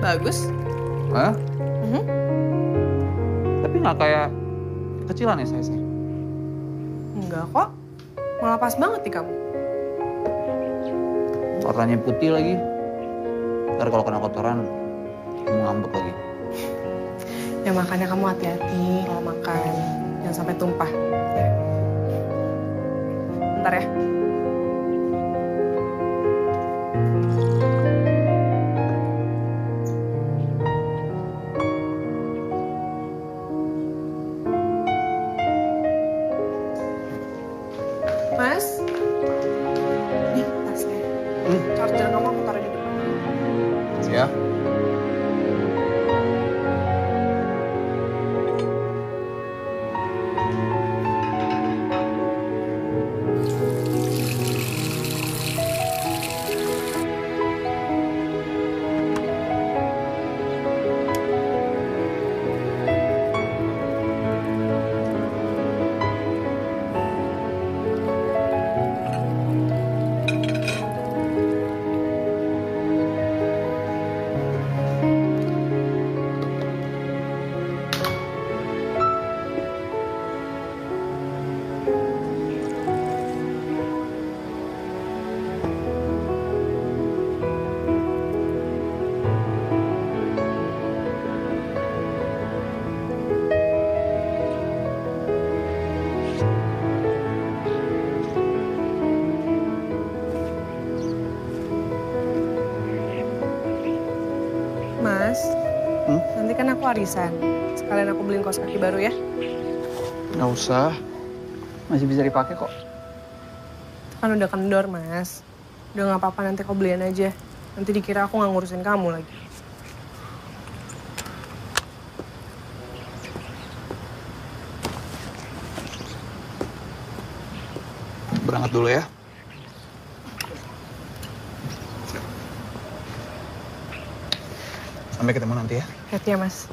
Bagus. Hah? Mhm. Tapi nggak kayak kecilan ya size-nya? Enggak kok. Malah pas banget di kamu. Warnanya putih lagi. Ntar kalau kena kotoran, kamu ngambek lagi. Ya makanya kamu hati-hati kalau makan. Jangan sampai tumpah. Ya. Bentar ya. Mas, nih tasnya. Charger kamu aku taruh di depan. Siap. Mas, nanti kan aku arisan. Sekalian aku beliin kaos kaki baru ya. Nggak usah. Masih bisa dipakai kok. Kan udah kendor, Mas. Udah nggak apa-apa, nanti kau beliin aja. Nanti dikira aku nggak ngurusin kamu lagi. Berangkat dulu ya. Sampai ketemu nanti ya. Hati ya, Mas.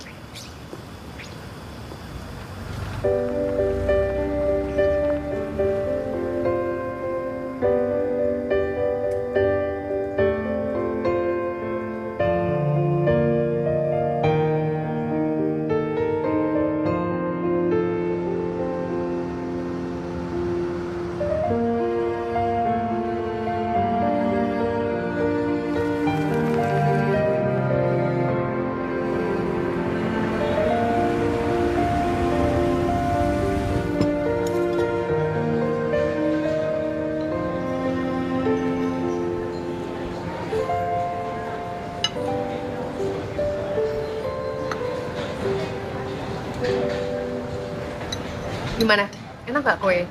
Gimana? Enak nggak kue?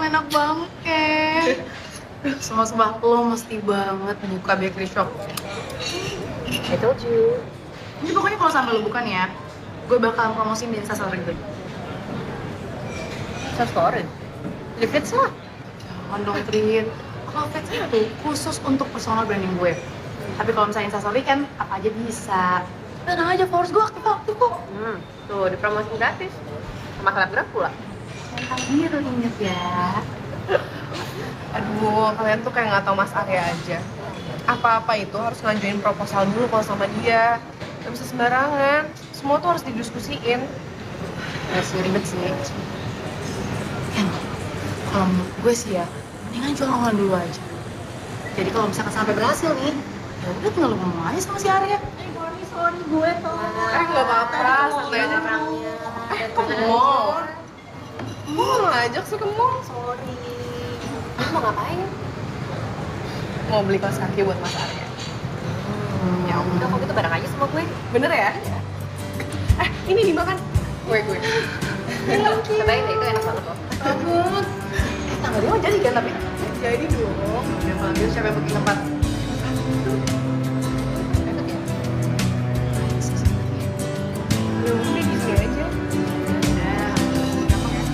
Enak banget, Kek. Sumpah-sumpah lo mesti banget buka bakery shop. I told you. Ini pokoknya kalau sampai lo bukan ya, gue bakal promosiin di Instastory gue. Instastory? Di Fits lah. Jangan dong, Trin. Kalau Fitsnya tuh khusus untuk personal branding gue. Tapi kalau misalnya Instastory kan apa aja bisa. Tenang aja, followers gue aktif-aktif kok. Tuh, dipromosiin gratis. Sama selebgram pula. Centang biru inget ya. Aduh, kalian tuh kayak nggak tahu Mas Arya aja. Apa-apa itu harus ngajuin proposal dulu kalau sama dia. Gak bisa sembarangan. Semua tuh harus didiskusiin. Ya sih, ribet sih. Kan, kalau menurut gue sih ya, mendingan jual online dulu aja. Jadi kalau misalkan sampai berhasil nih, ya udah tinggal lu ngomong aja sama si Arya. Sorry, gue telat. Nggak apa-apa, santai aja. Ke mall. Mau ngajak sih ke mall. Sorry. Mau ngapain? Mau beli kaos kaki buat Mas Arya. Ya udah, kalau gitu bareng aja sama gue. Bener ya? Ini dimakan. Gue. Cobain deh, itu enak banget loh. Banget. Tanggal dia mau jadi kan tapi? Jadi dong. Ya kalau gitu siapa yang booking tempat? Ya udah di sini aja. Udah, gampang ya.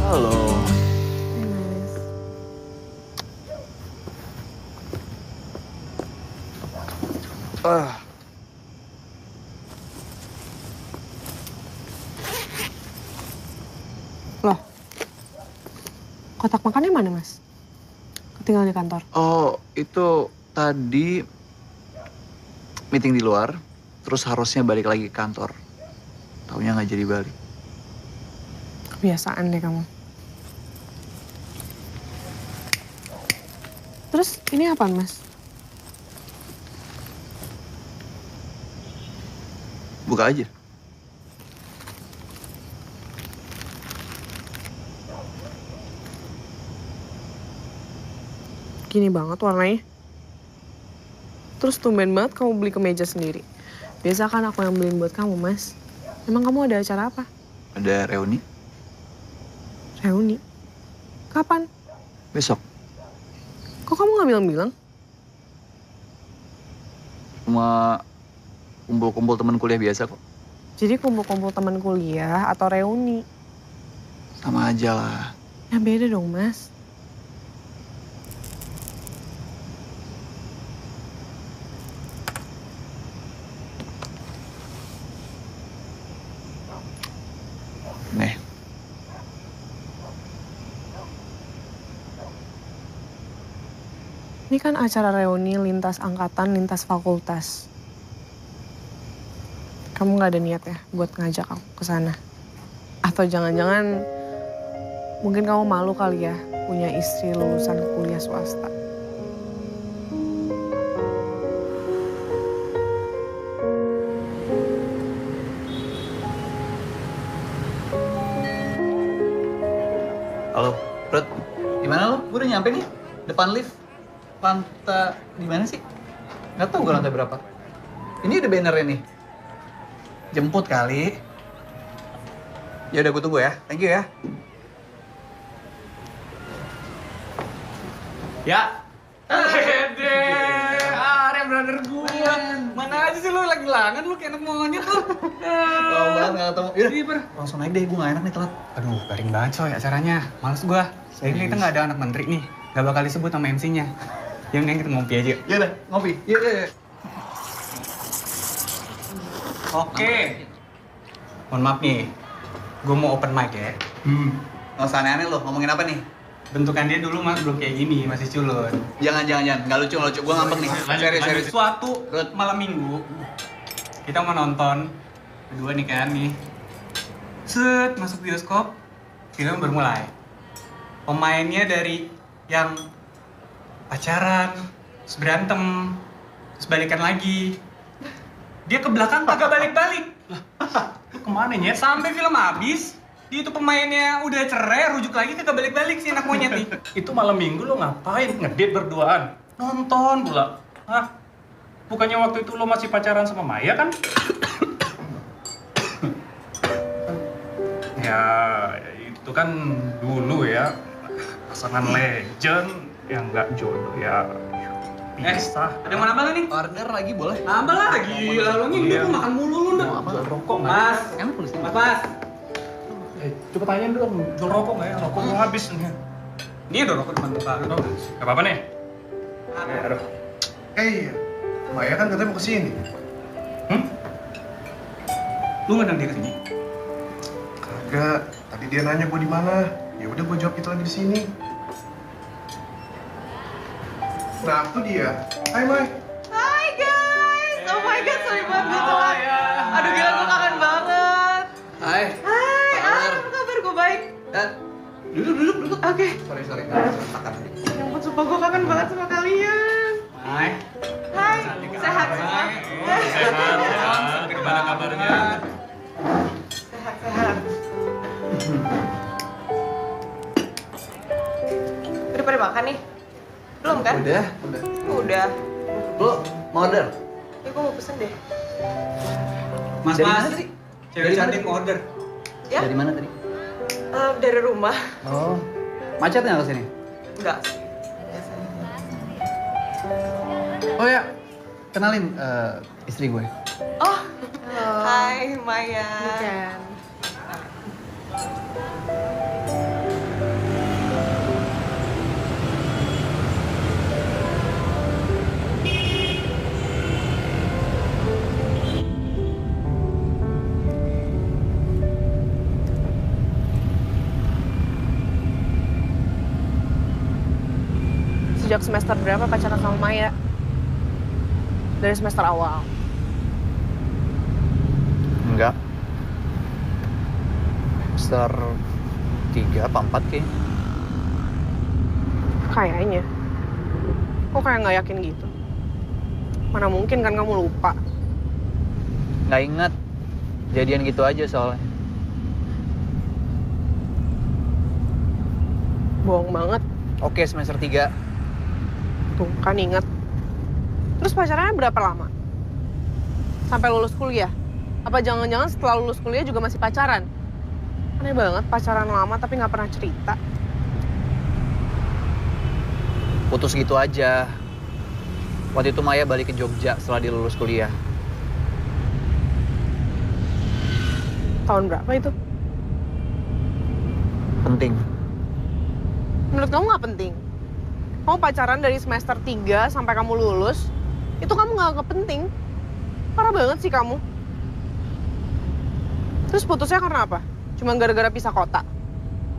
Halo. Loh, Kotak makannya mana, Mas? Ketinggalan di kantor. Oh, itu tadi meeting di luar, terus harusnya balik lagi ke kantor. Taunya nggak jadi balik. Kebiasaan deh kamu. Terus ini apaan, Mas? Buka aja. Gini banget warnanya. Terus tumben banget kamu beli kemeja sendiri. Biasa kan aku yang beliin buat kamu, Mas. Emang kamu ada acara apa? Ada reuni Reuni? Kapan? besok. Kok kamu nggak bilang-bilang? Cuma kumpul-kumpul teman kuliah biasa kok. Jadi kumpul-kumpul teman kuliah atau reuni? Sama aja lah. Ya beda dong, Mas. Nih. Ini kan acara reuni lintas angkatan, lintas fakultas. Kamu nggak ada niat ya buat ngajak aku ke sana? Atau jangan-jangan mungkin kamu malu kali ya punya istri lulusan kuliah swasta? Halo, Rut. Gimana lo? Gue udah nyampe nih. Depan lift. Lantai di mana sih? Nggak tahu gue lantai berapa. Ini ada bannernya nih. Jemput kali. Ya udah gue tunggu ya. Thank you ya. Ya. Hede, Arya brother gue. Mana aja sih lu lagi langan lu kayak anak monyet lu. Lama banget nggak ketemu. Yaudah, Iya, Ber. langsung naik deh. Gue nggak enak nih telat. Aduh, garing banget coy acaranya. Males gua. Jadi kita nggak ada anak menteri nih. Gak bakal disebut sama MC-nya. Yang kita ngopi aja. Ya udah, ngopi. Iya. Oke. Mohon maaf nih. Gue mau open mic ya. Nggak usah aneh-aneh lo. Ngomongin apa nih? Bentukan dia dulu mas belum kayak gini, masih culun. Jangan. Nggak lucu. Gue ngambek nih. Serius. Suatu malam minggu, kita mau nonton berdua nih kan nih. Set, masuk bioskop, film bermulai. Pemainnya dari yang pacaran, terus berantem, terus balikan lagi. Dia ke belakang kagak balik-balik. Lah, lu kemana nyet? Sampai film habis, dia itu pemainnya udah cerai, rujuk lagi kagak balik-balik si anak monyet nih. Itu malam minggu lo ngapain? Ngedate berduaan? Nonton pula? Hah? Bukannya waktu itu lo masih pacaran sama Maya kan? Ya, itu kan dulu ya. Pasangan legend yang nggak jodoh ya. Bisa. Ada yang mau nambah nih? Order lagi boleh? Nambah lagi, lalu nih Iya. lu makan mulu lu Mau apa? Rokok nggak? Mas, Enak tulis mas, mas. Coba tanyain dong, jual rokok nggak ya? Rokok mau habis nih. Ini ada rokok depan muka lu. Gak apa-apa nih. Aduh. Iya, Maya kan katanya mau kesini. Lu ngundang dia kesini? Kagak, tadi dia nanya gue di mana. Ya udah gue jawab kita lagi di sini. Nah, itu dia. Hai, Mai. Hai guys, oh my god, sorry banget gue telat. Aduh gila gue kangen banget. Hai. Hai, Kabar? apa kabar? Gue baik. Duduk. Oke. Sorry. Makan. Ya ampun, sumpah gue kangen banget sama kalian. Hai. Hai, sehat semua? Sehat. Gimana kabarnya? Sehat. Udah pada makan nih? Belum kan? Udah. Udah. Lo mau order? Ya gue mau pesen deh. Mas, Dari mas. mana tadi? Cewek Dari mana cantik tadi? order. Ya? Dari mana tadi? Dari rumah. Oh. Macet nggak kesini? Enggak sih. Biasanya. Oh ya, kenalin istri gue. Oh, hai Maya. Bukan. sejak semester berapa pacaran sama Maya? Dari semester awal. Enggak. Semester 3 apa 4 kayaknya. Kayaknya. Kok kayak nggak yakin gitu? Mana mungkin kan kamu lupa? Nggak inget. Jadian gitu aja soalnya. Bohong banget. Oke, semester 3. Tuh, kan inget. Terus pacarannya berapa lama? Sampai lulus kuliah? Apa jangan-jangan setelah lulus kuliah juga masih pacaran? Aneh banget, pacaran lama tapi nggak pernah cerita. Putus gitu aja. Waktu itu Maya balik ke Jogja setelah dia lulus kuliah. Tahun berapa itu? Penting. Menurut kamu nggak penting? Kamu pacaran dari semester 3 sampai kamu lulus, itu kamu nggak anggap penting. Parah banget sih kamu. Terus putusnya karena apa? Cuma gara-gara pisah kota?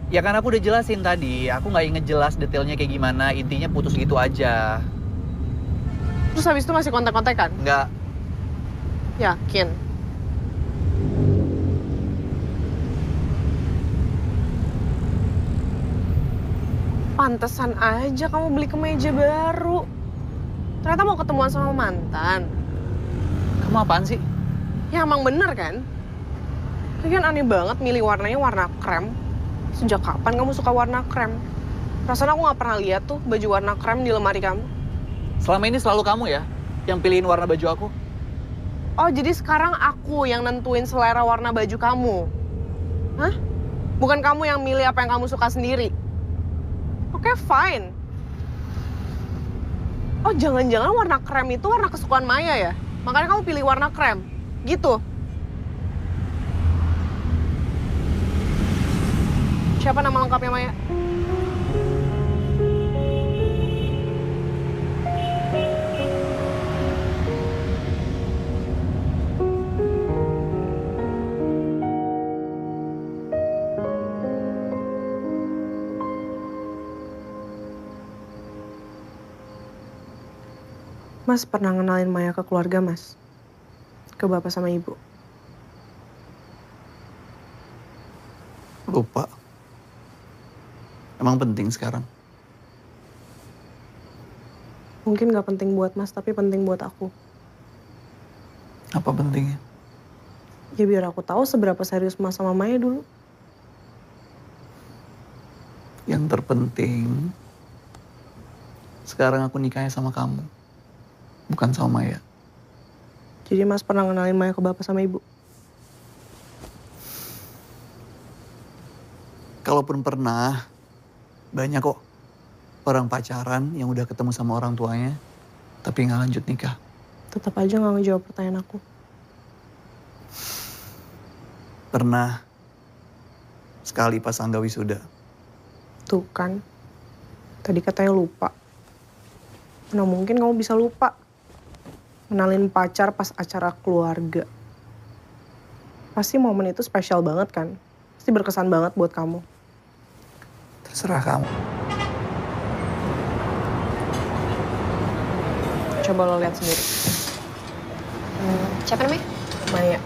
Ya kan aku udah jelasin tadi, aku nggak inget jelas detailnya kayak gimana, intinya putus gitu aja. Terus habis itu masih kontak-kontakan? Nggak, Yakin? Pantesan aja kamu beli kemeja baru. Ternyata mau ketemuan sama mantan. kamu apaan sih? Ya emang bener kan? Tapi kan aneh banget milih warnanya warna krem. Sejak kapan kamu suka warna krem? Perasaan aku gak pernah lihat tuh baju warna krem di lemari kamu. Selama ini selalu kamu ya yang pilihin warna baju aku? Oh jadi sekarang aku yang nentuin selera warna baju kamu? Hah? Bukan kamu yang milih apa yang kamu suka sendiri? Oke, fine. Oh, jangan-jangan warna krem itu warna kesukaan Maya ya? Makanya kamu pilih warna krem? Gitu? Siapa nama lengkapnya Maya? Mas pernah ngenalin Maya ke keluarga, Mas? Ke bapak sama ibu? Lupa. Emang penting sekarang? Mungkin gak penting buat Mas, tapi penting buat aku. Apa pentingnya? Ya biar aku tahu seberapa serius Mas sama Maya dulu. Yang terpenting, sekarang aku nikahnya sama kamu. Bukan sama Maya. Jadi Mas pernah ngenalin Maya ke bapak sama ibu? Kalaupun pernah, banyak kok orang pacaran yang udah ketemu sama orang tuanya, tapi nggak lanjut nikah. Tetap aja gak ngejawab pertanyaan aku. Pernah. Sekali pas Angga wisuda. Tuh kan, tadi katanya lupa. Mana mungkin kamu bisa lupa? Kenalin pacar pas acara keluarga. Pasti momen itu spesial banget kan? Pasti berkesan banget buat kamu. Terserah kamu. Coba lo lihat sendiri. Siapa namanya? Maya.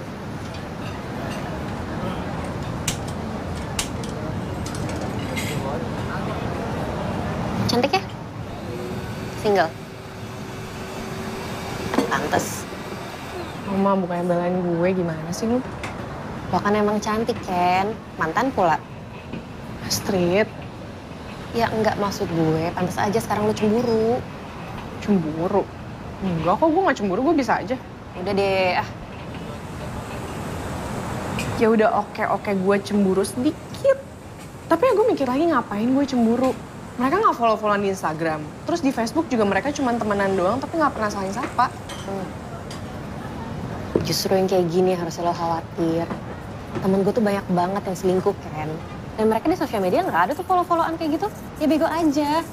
Cantik ya? Single? Pantes. Mama bukannya belain gue, gimana sih lu? Lo kan emang cantik, Ken. Mantan pula. Astrid, Ya enggak, maksud gue, pantas aja sekarang lo cemburu. cemburu? Enggak kok, gue gak cemburu, gue bisa aja. Udah deh, Ya udah oke, gue cemburu sedikit. Tapi ya gue mikir lagi ngapain gue cemburu. Mereka gak follow-followan di Instagram. Terus di Facebook juga mereka cuma temenan doang tapi gak pernah saling sapa. Justru yang kayak gini harusnya lo khawatir. Temen gue tuh banyak banget yang selingkuh, Ken. Dan mereka di sosial media nggak ada tuh follow-followan kayak gitu. Ya bego aja.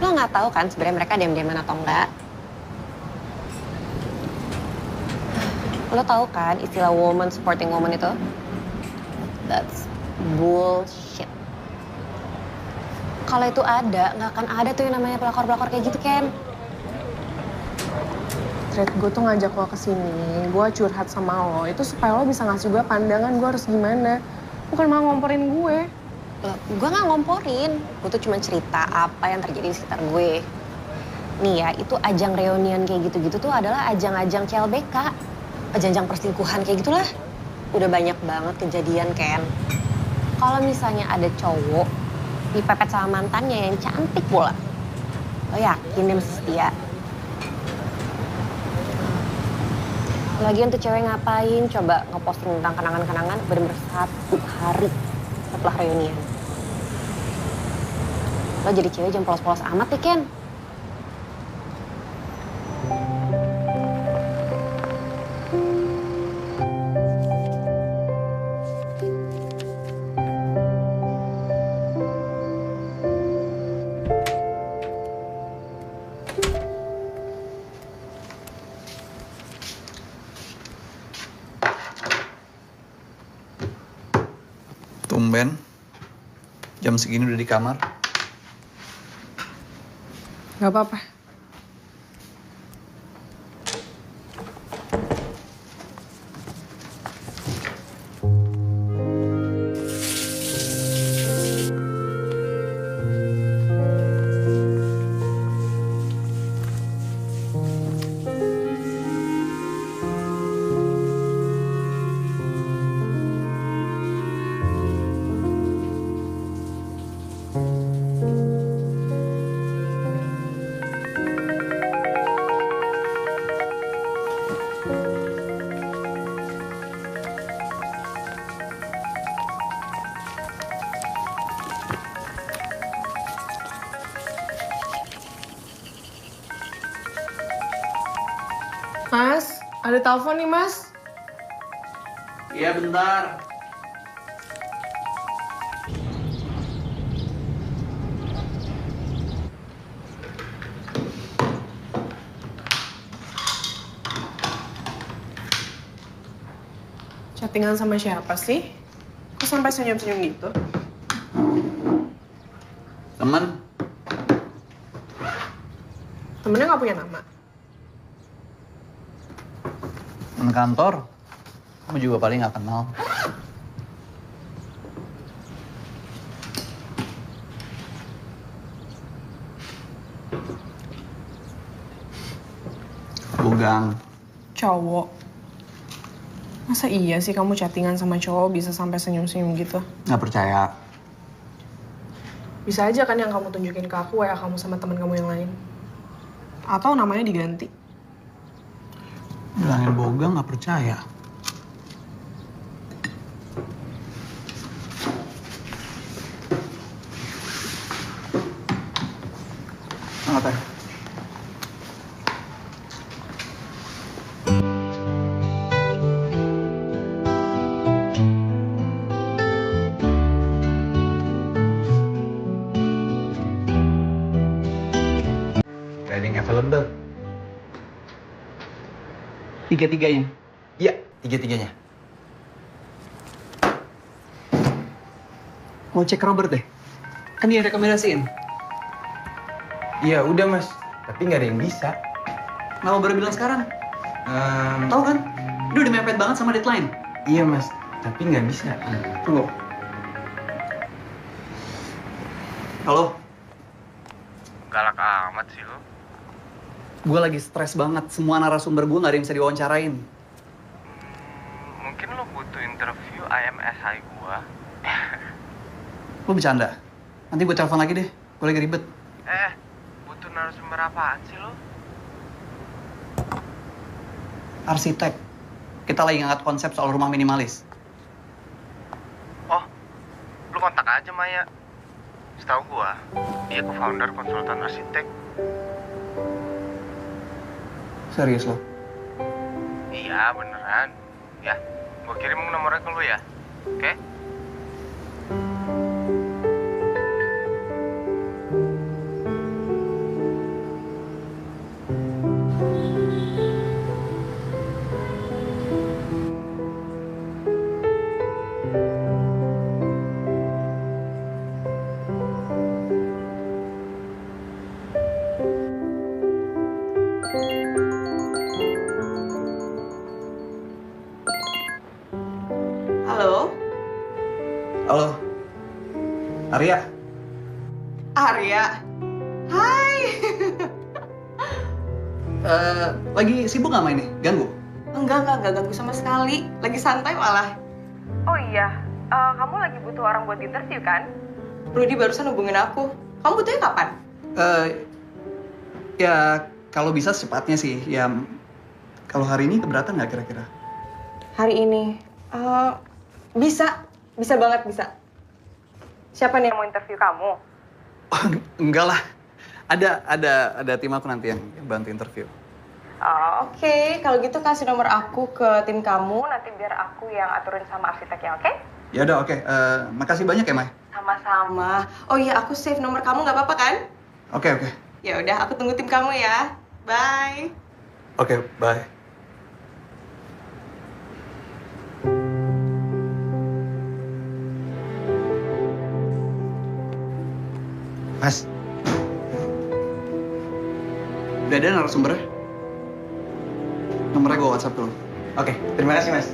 Lo nggak tahu kan sebenarnya mereka diam-diaman atau enggak. Lo tahu kan istilah woman supporting woman itu? That's bullshit. Kalau itu ada, nggak akan ada tuh yang namanya pelakor-pelakor kayak gitu, Ken. Tret, gue tuh ngajak lo kesini, gue curhat sama lo. Itu supaya lo bisa ngasih gue pandangan gue harus gimana. Bukan malah ngomporin gue. Gue nggak ngomporin, gue tuh cuma cerita apa yang terjadi di sekitar gue. Nih ya, itu ajang reunian kayak gitu-gitu tuh adalah ajang-ajang CLBK. Ajang-ajang perselingkuhan kayak gitulah. Udah banyak banget kejadian, Ken. Kalau misalnya ada cowok dipepet sama mantannya yang cantik pula, lo yakin dia masih setia? Lagian tuh cewek ngapain coba ngeposting tentang kenangan-kenangan bener-bener 1 hari setelah reunian. Lo jadi cewek jangan polos-polos amat ya, Ken. Tumben, jam segini udah di kamar. Gak apa-apa. Mas, ada telepon nih, Mas. Iya, bentar. Chattingan sama siapa sih? Kok sampai senyum-senyum gitu? Temen, Temennya nggak punya nama. temen kantor. Kamu juga paling nggak kenal. Bugang. Cowok. Masa iya sih kamu chattingan sama cowok bisa sampai senyum-senyum gitu? Nggak percaya. Bisa aja kan yang kamu tunjukin ke aku ya kamu sama teman kamu yang lain. Atau namanya diganti. Bilangin bogang nggak percaya. Nggak teh. Riding available. Tiga-tiganya? Iya, tiga-tiganya. Mau cek Robert deh? Kan dia yang rekomendasiin. Iya udah mas, tapi nggak ada yang bisa. Kenapa baru bilang sekarang? Tahu kan? Dia udah mepet banget sama deadline. Iya mas, tapi nggak bisa. Tunggu. Halo? Galak amat sih lo. Gue lagi stres banget. Semua narasumber gue gak ada yang bisa diwawancarain. Mungkin lo butuh interview IMSI gua. Lo bercanda? Nanti gue telepon lagi deh. Gue lagi ribet. Butuh narasumber apaan sih lo? Arsitek. Kita lagi ngangkat konsep soal rumah minimalis. Oh, lo kontak aja Maya. Setahu gua, dia co-founder konsultan arsitek. Serius lo? Iya beneran. Ya, gua kirim nomornya ke lo ya. Oke? Halo. Arya. Arya. Hai. Lagi sibuk nggak main nih? Ganggu? Enggak ganggu sama sekali. Lagi santai malah. Oh iya, kamu lagi butuh orang buat interview kan? Rudy barusan hubungin aku. Kamu butuhnya kapan? Ya kalau bisa secepatnya sih. Ya kalau hari ini keberatan nggak kira-kira? Hari ini. Bisa banget bisa. Siapa nih yang mau interview kamu? Oh, enggak lah. Ada tim aku nanti yang bantu interview. Oke. Kalau gitu kasih nomor aku ke tim kamu, nanti biar aku yang aturin sama arsiteknya, oke? Ya udah oke. Makasih banyak ya, Mai. Sama-sama. Oh iya, aku save nomor kamu nggak apa-apa kan? Oke. Ya udah, aku tunggu tim kamu ya. Bye. Oke, bye. Mas. Udah ada narasumbernya? Nomornya gue WhatsApp dulu. Oke, terima kasih, Mas.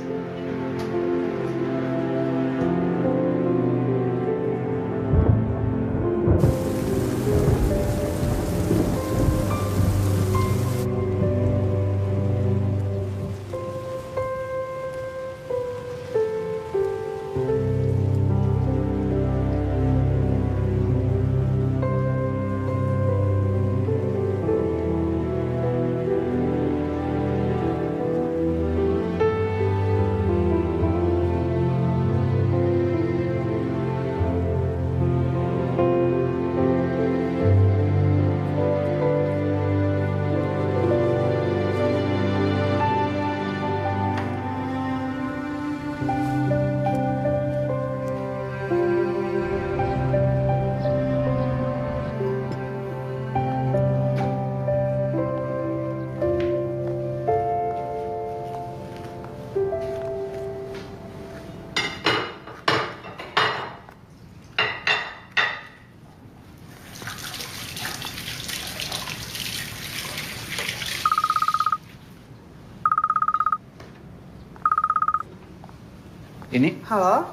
Ini? Halo?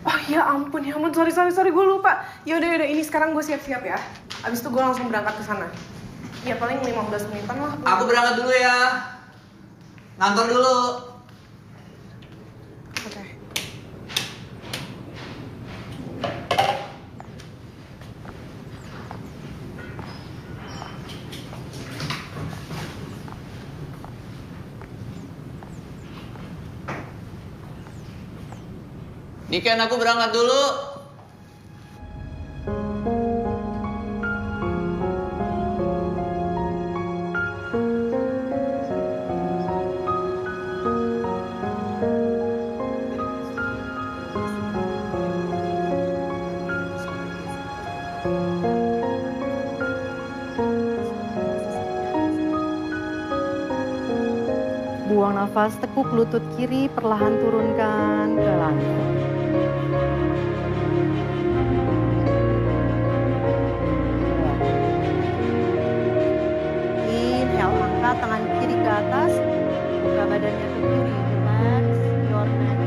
Oh ya ampun, sorry, gue lupa. Yaudah, ini sekarang gue siap-siap ya. Abis itu gue langsung berangkat ke sana. Ya paling 15 menitan lah. Aku berangkat dulu ya. Ngantor dulu. Oke. Niken, aku berangkat dulu. Buang nafas, tekuk lutut kiri, perlahan turunkan ke lantai. Inhale, angkat tangan kiri ke atas, buka badannya ke kiri, relax your neck,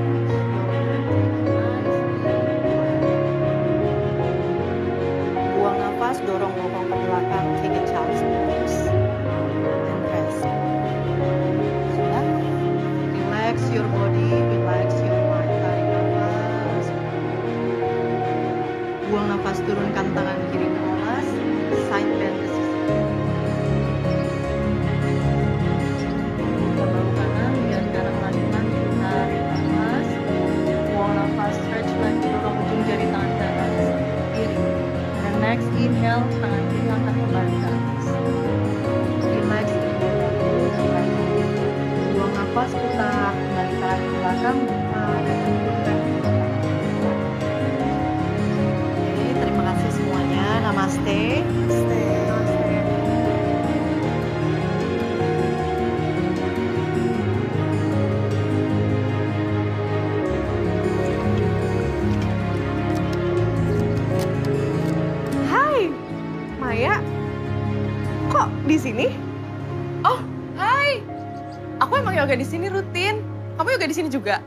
buang nafas, dorong bokong ke belakang, take a child's pose, and rest. Relax your body, relax your mind, tarik nafas. Buang nafas, turunkan tangan kiri ke atas, side bend ke sisi. Buka bahu kanan, biar kanan lanjutan, tarik nafas. Buang nafas, stretch leg, dorong ujung jari tangan kanan ke kiri. Dan next, inhale, tangan kiri angkat kembali ke atas. Relax, buang nafas, putar kembali tarik ke belakang, buka dan turunkan. Oke, terima kasih semuanya. Namaste. Hai, Maya. Kok di sini? Oh, hai. Aku emang yoga di sini rutin. Kamu yoga di sini juga?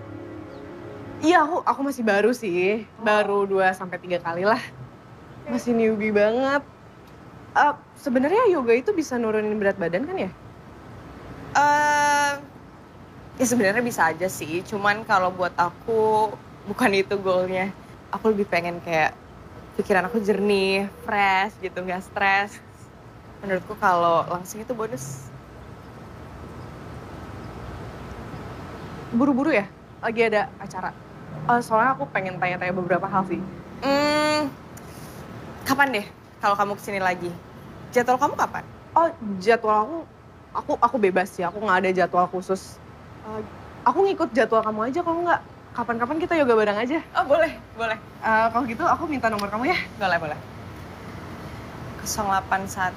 Iya, aku masih baru sih. Baru 2-3 kali lah. Masih newbie banget. Sebenarnya yoga itu bisa nurunin berat badan kan ya? Ya sebenarnya bisa aja sih, cuman kalau buat aku bukan itu goalnya. Aku lebih pengen kayak pikiran aku jernih, fresh gitu, nggak stres. Menurutku kalau langsung itu bonus. Buru-buru ya? Lagi ada acara. Soalnya aku pengen tanya-tanya beberapa hal sih. Kapan deh kalau kamu kesini lagi? Jadwal kamu kapan? Oh, jadwal aku bebas sih. Aku nggak ada jadwal khusus. Aku ngikut jadwal kamu aja kalau nggak. Kapan-kapan kita yoga bareng aja. Oh, boleh, boleh. Kalau gitu aku minta nomor kamu ya. Boleh, boleh. 081.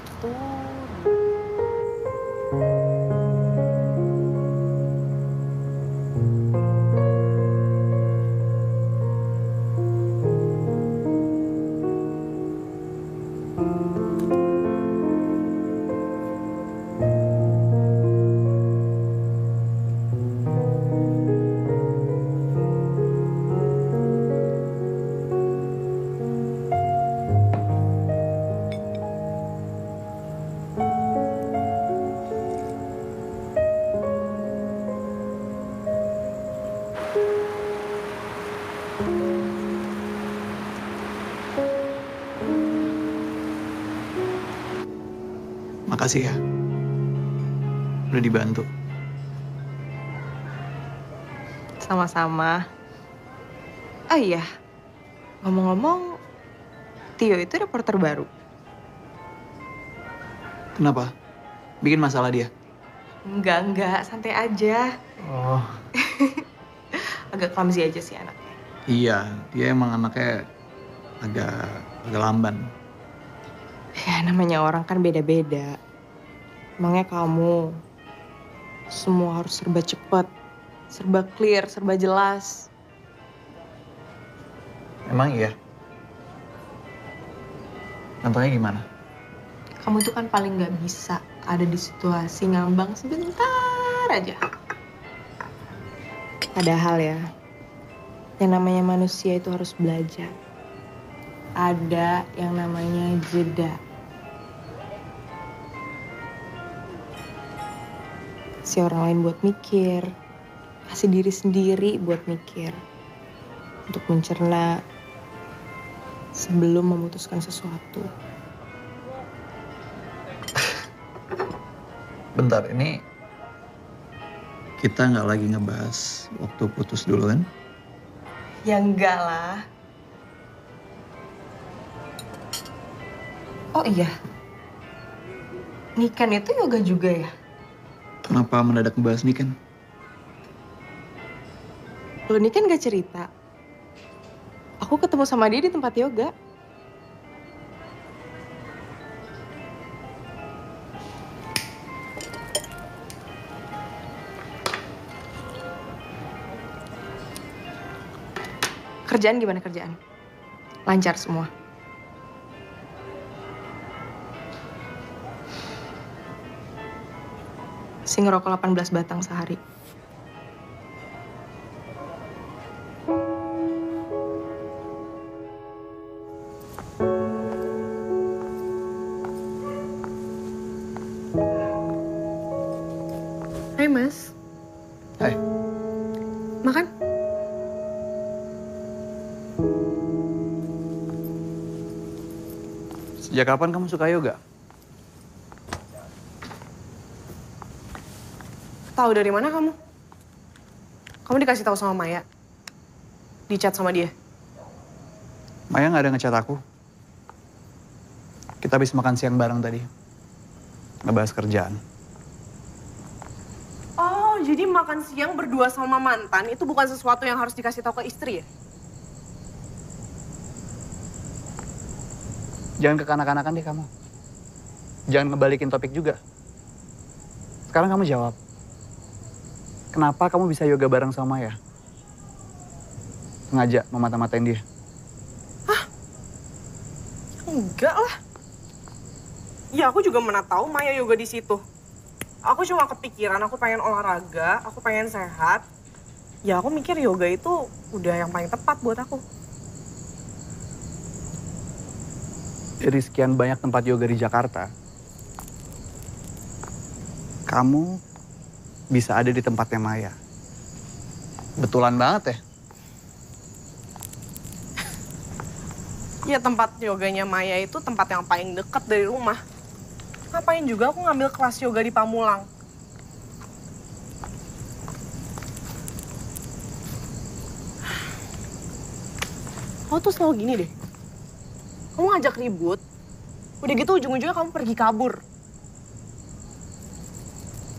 Makasih ya. Udah dibantu. Sama-sama. Oh iya, ngomong-ngomong, Tio itu reporter baru. Kenapa? Bikin masalah dia? Enggak, santai aja. Oh. Agak clumsy aja sih anaknya. Iya, dia emang anaknya agak lamban. Ya namanya orang kan beda-beda. Emangnya kamu semua harus serba cepat, serba clear, serba jelas. Emang iya? Contohnya gimana? Kamu tuh kan paling nggak bisa ada di situasi ngambang sebentar aja. Padahal ya, yang namanya manusia itu harus belajar. Ada yang namanya jeda. Kasih orang lain buat mikir, kasih diri sendiri buat mikir. Untuk mencerna sebelum memutuskan sesuatu. Bentar, ini kita nggak lagi ngebahas waktu putus dulu kan? Ya enggak lah. Oh iya, Niken itu yoga juga ya? Kenapa mendadak ngebahas Niken? Lo Niken gak cerita. Aku ketemu sama dia di tempat yoga. Kerjaan gimana kerjaan? Lancar semua? Si ngerokok 18 batang sehari. Hai Mas. Hai. Makan? Sejak kapan kamu suka yoga? Tahu dari mana kamu? Kamu dikasih tahu sama Maya? Di chat sama dia? Maya nggak ada ngechat aku. Kita habis makan siang bareng tadi. Ngebahas kerjaan. Oh, jadi makan siang berdua sama mantan itu bukan sesuatu yang harus dikasih tahu ke istri ya? Jangan kekanak-kanakan deh kamu. Jangan ngebalikin topik juga. Sekarang kamu jawab. Kenapa kamu bisa yoga bareng sama Maya? Sengaja memata-matain dia. Hah? Enggak lah. Ya aku juga mana tahu Maya yoga di situ. Aku cuma kepikiran, aku pengen olahraga, aku pengen sehat. Ya aku mikir yoga itu udah yang paling tepat buat aku. Dari sekian banyak tempat yoga di Jakarta, kamu bisa ada di tempatnya Maya. Betulan banget ya. Ya tempat yoganya Maya itu tempat yang paling dekat dari rumah. Ngapain juga aku ngambil kelas yoga di Pamulang? Kamu tuh selalu gini deh. Kamu ngajak ribut, udah gitu ujung-ujungnya kamu pergi kabur.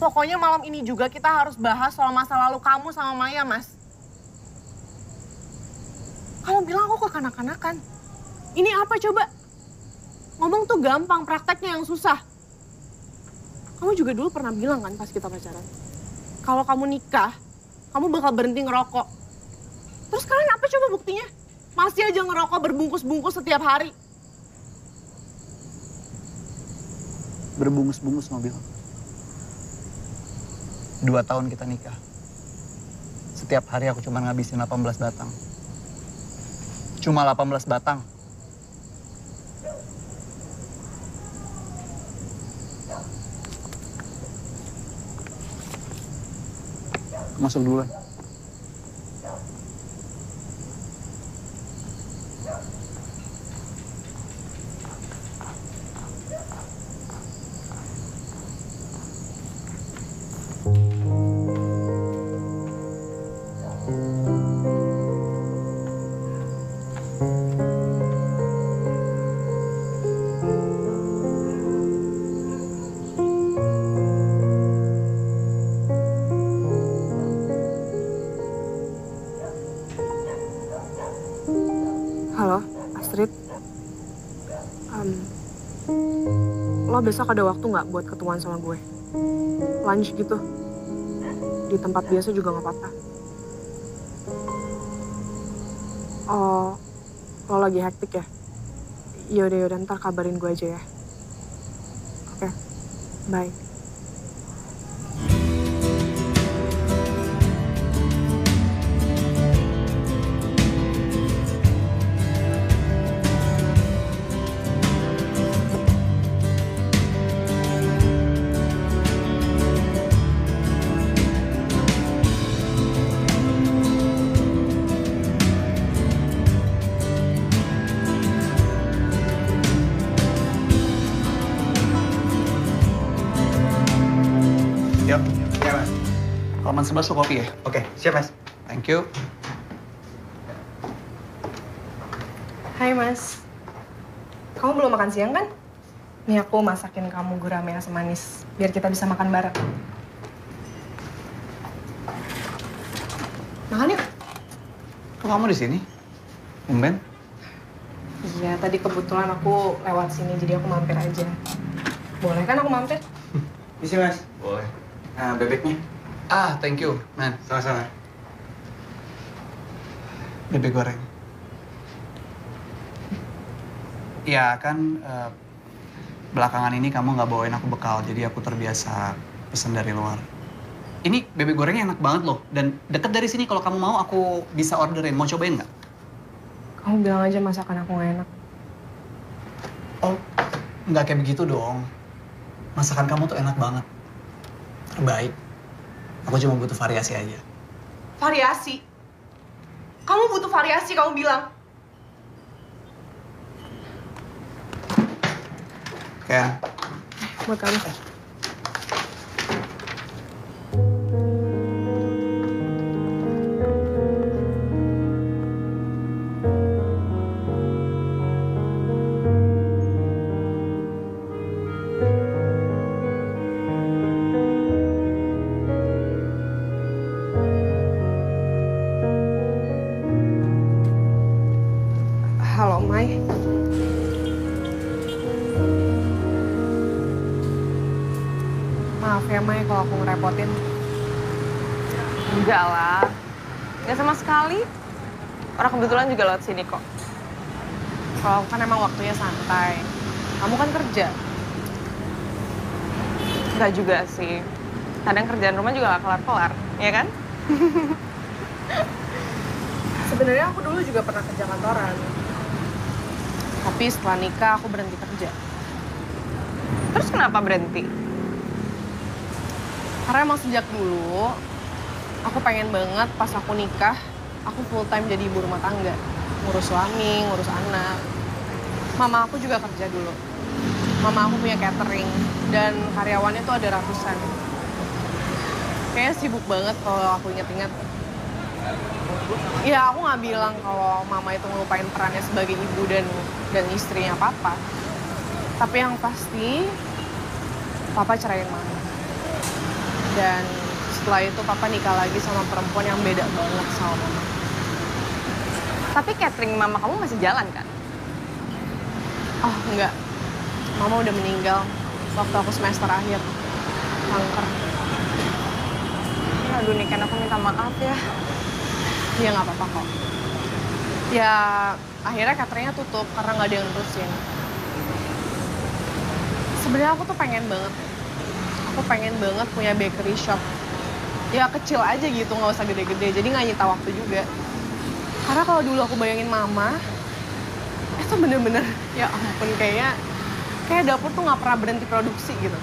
Pokoknya malam ini juga kita harus bahas soal masa lalu kamu sama Maya, Mas. Kamu bilang aku kekanak-kanakan. Ini apa coba? Ngomong tuh gampang, prakteknya yang susah. Kamu juga dulu pernah bilang kan pas kita pacaran, kalau kamu nikah, kamu bakal berhenti ngerokok. Terus sekarang apa coba buktinya? Masih aja ngerokok berbungkus-bungkus setiap hari. Berbungkus-bungkus mobil. 2 tahun kita nikah. Setiap hari aku cuma ngabisin 18 batang. Cuma 18 batang. Masuk duluan. Halo, Astrid. Lo besok ada waktu nggak buat ketemuan sama gue? Lunch gitu. Di tempat biasa juga nggak apa-apa. Oh, lo lagi hektik ya? Yaudah, ntar kabarin gue aja ya. Oke, bye. Yuk, ya Mas. Halaman 11 kopi ya? Oke, siap Mas. Thank you. Hai Mas. Kamu belum makan siang kan? Nih aku masakin kamu gurame asam manis. Biar kita bisa makan bareng. Makan yuk. Kok kamu di sini? Tumben? Iya, tadi kebetulan aku lewat sini, jadi aku mampir aja. Boleh kan aku mampir? Isi Mas. Boleh. Nah, bebeknya. Ah, thank you, man. Sama-sama. Bebek goreng. Ya kan, belakangan ini kamu nggak bawain aku bekal, jadi aku terbiasa pesen dari luar. Ini bebek gorengnya enak banget loh, dan deket dari sini kalau kamu mau aku bisa orderin. Mau cobain nggak? Kamu bilang aja masakan aku nggak enak. Oh, nggak kayak begitu dong. Masakan kamu tuh enak banget. Terbaik. Aku cuma butuh variasi aja. Variasi? Kamu butuh variasi, kamu bilang. Kayak Buat kamu. Halo, Mai. Maaf ya, Mai, kalau aku ngerepotin. Enggak lah. Enggak sama sekali. Orang kebetulan juga lewat sini kok. Kalau aku kan emang waktunya santai. Kamu kan kerja. Enggak juga sih. Kadang kerjaan rumah juga gak kelar-kelar, ya kan? Sebenarnya aku dulu juga pernah kerja kantoran. Tapi setelah nikah aku berhenti kerja. Terus kenapa berhenti? Karena emang sejak dulu aku pengen banget pas aku nikah, aku full time jadi ibu rumah tangga. Ngurus suami, ngurus anak. Mama aku juga kerja dulu. Mama aku punya catering dan karyawannya tuh ada ratusan. Kayaknya sibuk banget kalau aku inget-inget. Ya aku nggak bilang kalau mama itu ngelupain perannya sebagai ibu dan istrinya papa. Tapi yang pasti papa ceraiin mama. Dan setelah itu papa nikah lagi sama perempuan yang beda banget sama mama. Tapi catering mama kamu masih jalan kan? Oh enggak, mama udah meninggal waktu aku semester akhir. Kanker. Aduh nih kan aku minta maaf ya. Ya nggak apa-apa kok. Ya akhirnya cateringnya tutup karena nggak ada yang nerusin. Sebenarnya aku tuh pengen banget. Aku pengen banget punya bakery shop. Ya kecil aja gitu, nggak usah gede-gede. Jadi nggak nyita waktu juga. Karena kalau dulu aku bayangin mama, itu bener-bener ya ampun kayak dapur tuh nggak pernah berhenti produksi gitu.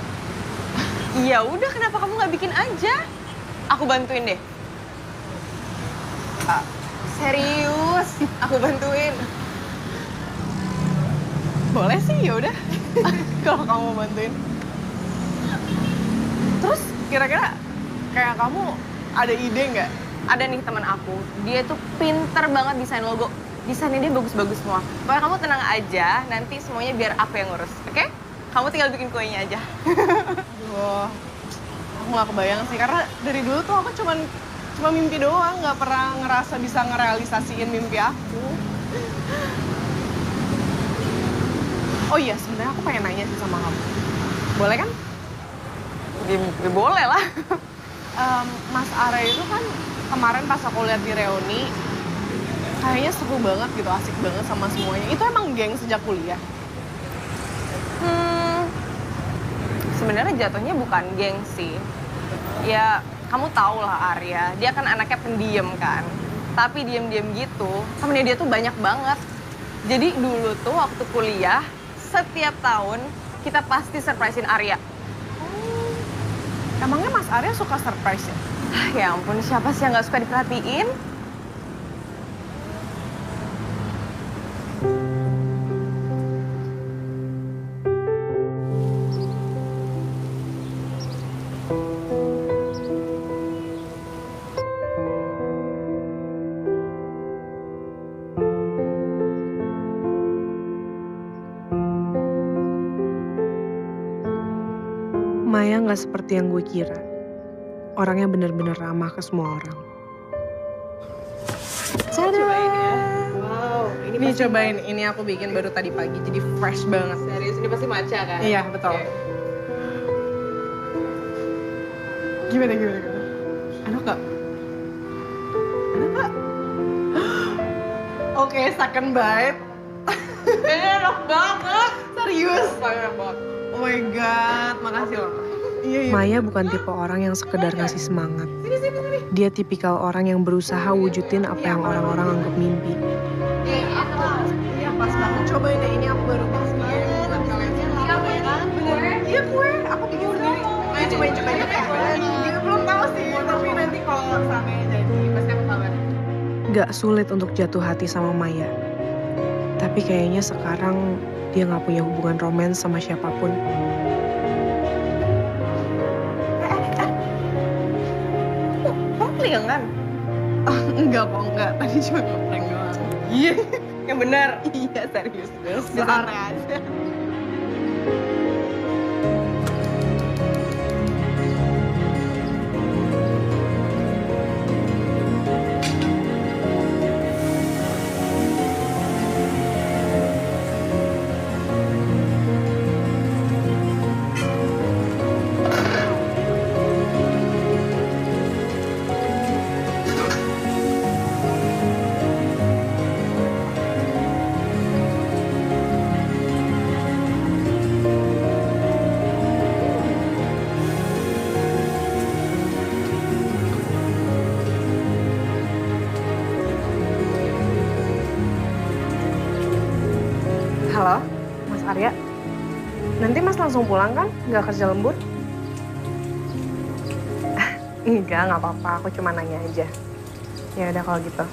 Ya udah kenapa kamu nggak bikin aja? Aku bantuin deh. Serius, aku bantuin. Boleh sih, ya udah. Kalau kamu mau bantuin. Terus kira-kira kayak kamu ada ide nggak? Ada nih teman aku, dia tuh pinter banget desain logo. Desainnya dia bagus-bagus semua. Pokoknya kamu tenang aja, nanti semuanya biar aku yang ngurus, oke? Kamu tinggal bikin kuenya aja. Aduh, aku nggak kebayang sih, karena dari dulu tuh aku cuma mimpi doang, nggak pernah ngerasa bisa ngerealisasiin mimpi aku. Oh iya, sebenarnya aku pengen nanya sih sama kamu. Boleh kan? Ya, boleh lah. Mas Are itu kan kemarin pas aku lihat di reuni, kayaknya seru banget gitu, asik banget sama semuanya. Itu emang geng sejak kuliah? Sebenarnya jatuhnya bukan geng sih. Ya, kamu tau lah Arya, dia kan anaknya pendiam kan. Tapi diam-diam gitu, temennya dia tuh banyak banget. Jadi dulu tuh waktu kuliah, setiap tahun kita pasti surprisein Arya. Emangnya Mas Arya suka surprise ya? Ya ampun, siapa sih yang gak suka diperhatiin? Maya nggak seperti yang gue kira. Orangnya bener-bener ramah ke semua orang. Cobain ya. Wow, ini cobain. Ini aku bikin baru tadi pagi, jadi fresh banget. Serius, ini pasti matcha kan? Iya, betul. Okay. Gimana? Enak gak? Enak gak? Oke, second bite. Enak banget. Serius? Enak banget. Oh my god, makasih loh. Iya. Maya bukan tipe orang yang sekedar ngasih semangat. Sini. Dia tipikal orang yang berusaha wujudin apa yang orang-orang anggap mimpi. Iya, pas banget. Cobain deh, ini aku baru bikin buat kalian. Iya, kue. Aku bikin sendiri. Ayo cobain ya. Dia belum tahu sih, tapi nanti kalau sampai jadi pasti aku kabarin. Gak sulit untuk jatuh hati sama Maya. Tapi kayaknya sekarang dia gak punya hubungan romans sama siapapun. Kan? Oh, enggak. Tadi cuma ngeprank doang. Iya, yang benar. Iya, serius. Besar aja. Halo, Mas Arya. Nanti Mas langsung pulang kan? Nggak kerja lembur? Enggak, nggak apa-apa. Aku cuma nanya aja. Ya udah kalau gitu.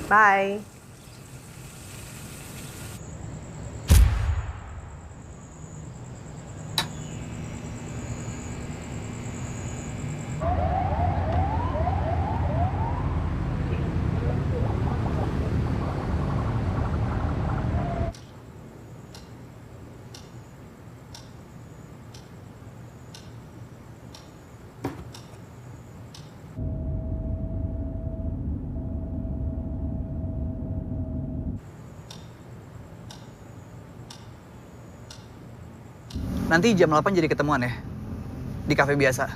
Bye. Nanti jam 8 jadi ketemuan ya? Di kafe biasa.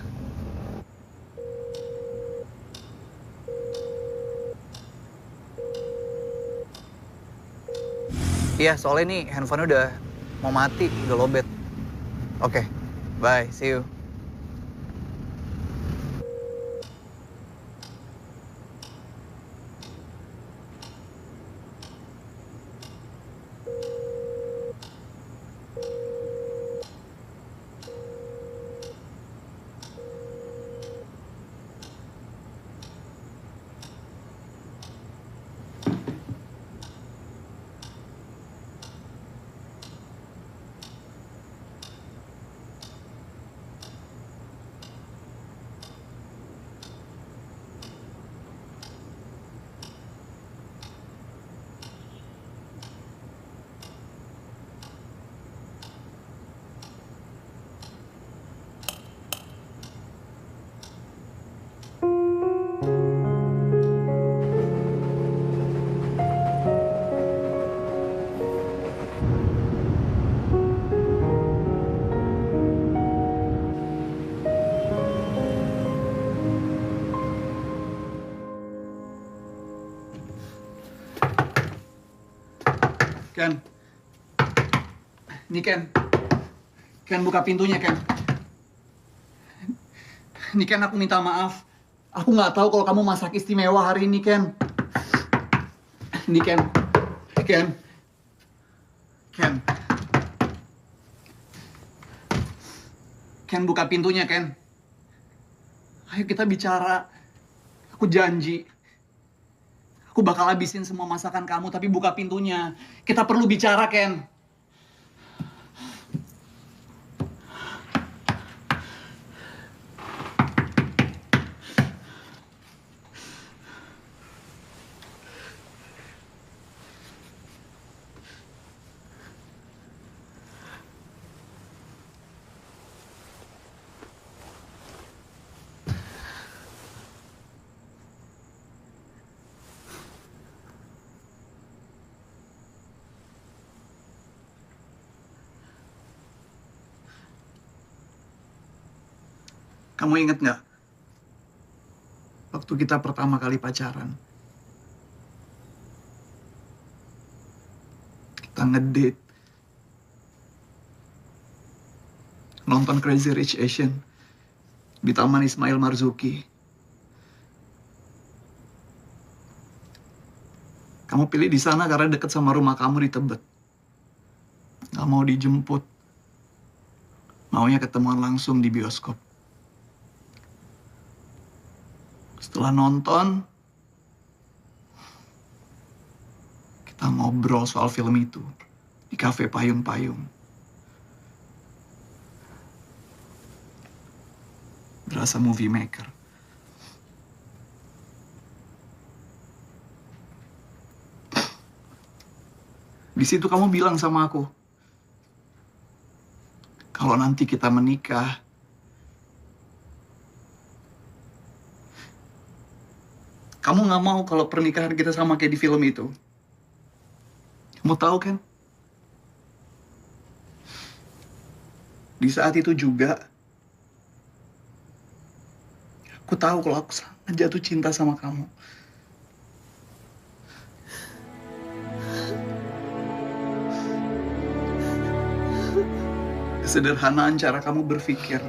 Iya, soalnya nih handphone udah mau mati, udah lowbat. Oke, bye, see you. Ken. Ini Ken. Ken, buka pintunya, Ken. Ini Ken, aku minta maaf. Aku nggak tahu kalau kamu masak istimewa hari ini, Ken. Ini Ken. Ken. Ken. Ken, buka pintunya, Ken. Ayo kita bicara. Aku janji. Aku bakal habisin semua masakan kamu, tapi buka pintunya. Kita perlu bicara, Ken. Kamu inget nggak? Waktu kita pertama kali pacaran. Kita ngedate. Nonton Crazy Rich Asian. Di Taman Ismail Marzuki. Kamu pilih di sana karena deket sama rumah kamu di Tebet. Gak mau dijemput. Maunya ketemuan langsung di bioskop. Setelah nonton, kita ngobrol soal film itu di kafe Payung-Payung. Berasa movie maker. Di situ kamu bilang sama aku, kalau nanti kita menikah, kamu nggak mau kalau pernikahan kita sama kayak di film itu. Kamu tahu kan? Di saat itu juga, aku tahu kalau aku sangat jatuh cinta sama kamu. Kesederhanaan cara kamu berpikir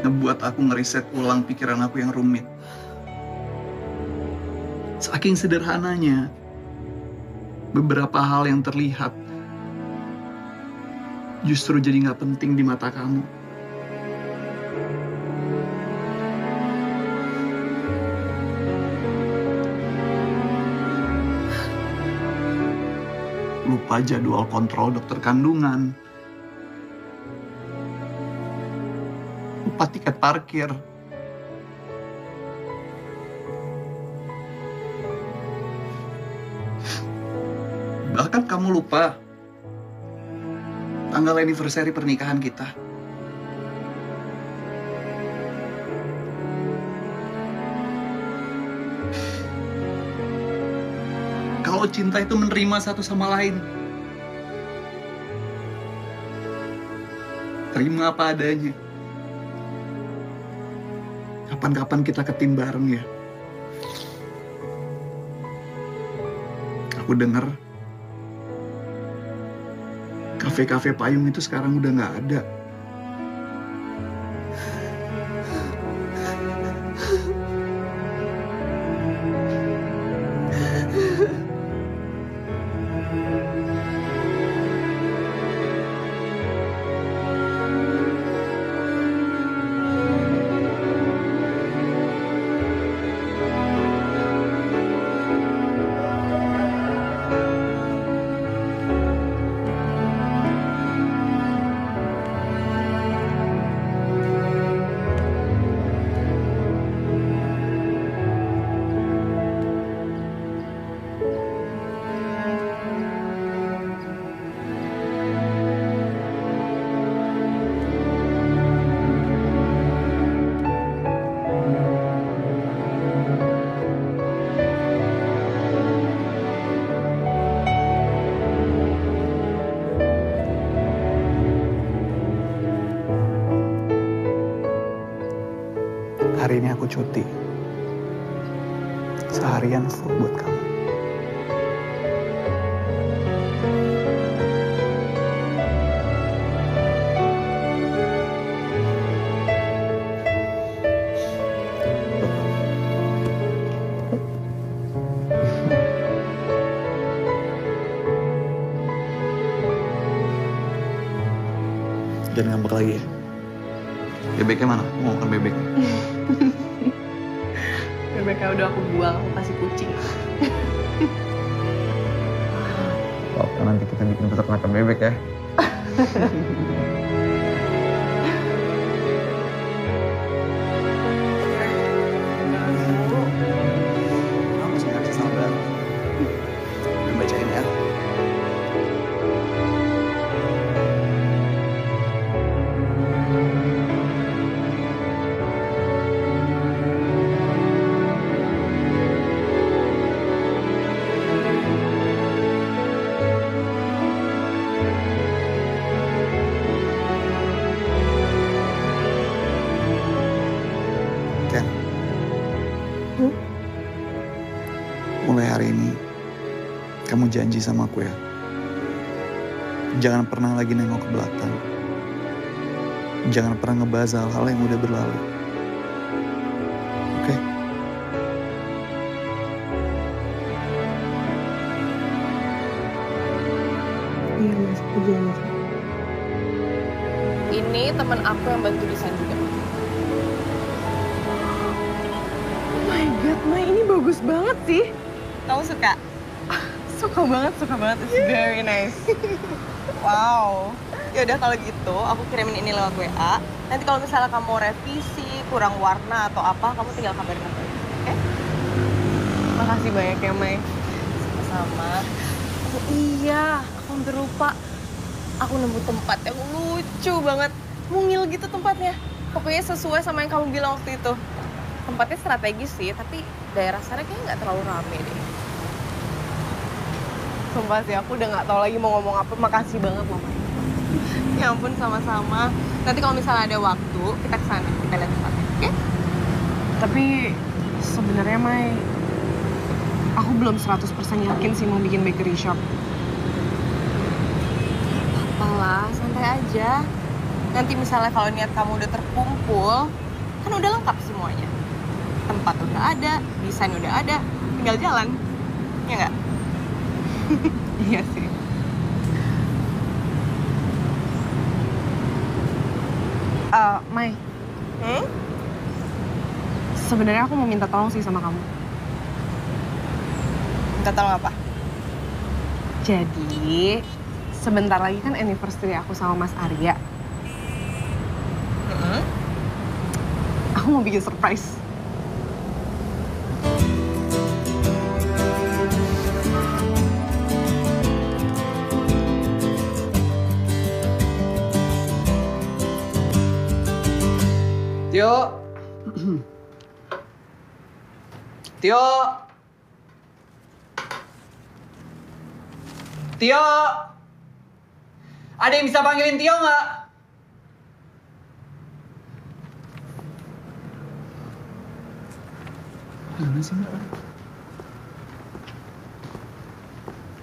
ngebuat aku ngeriset ulang pikiran aku yang rumit. Saking sederhananya, beberapa hal yang terlihat justru jadi nggak penting di mata kamu. Lupa jadwal kontrol dokter kandungan. Lupa tiket parkir. Bahkan kamu lupa tanggal anniversary pernikahan kita. Kalau cinta itu menerima satu sama lain. Terima apa adanya. Kapan-kapan kita ke tim bareng ya. Aku dengar kafe-kafe payung itu sekarang udah nggak ada. Hari ini aku cuti. Seharian full buat kamu. Jangan ngambek lagi ya. Bebeknya mana? Mau makan bebek? Bebeknya udah aku buang, aku kasih kucing. Oke, nanti kita bikin peternakan bebek ya. Kamu sih nggak bisa sabar. Gue bacain ya. Ken, mulai hari ini kamu janji sama aku ya. Jangan pernah lagi nengok ke belakang. Jangan pernah ngebahas hal-hal yang udah berlalu. Oke? Iya mas, aku janji. Ini teman aku yang bantu desain juga. Oh my god, Mai, ini bagus banget sih. Kamu suka? Suka banget. It's very nice. Wow. Ya udah kalau gitu, aku kirimin ini lewat WA. Nanti kalau misalnya kamu mau revisi, kurang warna atau apa, kamu tinggal kabarin aku. Oke? Makasih banyak ya, Mai. Sama-sama. Oh iya, aku hampir lupa. Aku nemu tempat yang lucu banget. Mungil gitu tempatnya. Pokoknya sesuai sama yang kamu bilang waktu itu. Tempatnya strategis sih, tapi daerah sana kayaknya nggak terlalu rame deh. Sumpah sih, aku udah nggak tahu lagi mau ngomong apa. Makasih banget loh, Mai. Ya ampun, sama-sama. Nanti kalau misalnya ada waktu, kita kesana, kita lihat tempatnya, oke? Tapi sebenarnya, Mai, aku belum 100% yakin sih mau bikin bakery shop. Apalah, santai aja. Nanti misalnya kalau niat kamu udah terkumpul, kan udah lengkap semuanya. Tempat udah ada, desain udah ada, tinggal jalan. Ya nggak? Iya sih. Mai. Sebenarnya aku mau minta tolong sih sama kamu. Minta tolong apa? Jadi, sebentar lagi kan anniversary aku sama Mas Arya. Aku mau bikin surprise. Tio. Tio. Tio. Ada yang bisa panggilin Tio nggak? Mana sih Mbak?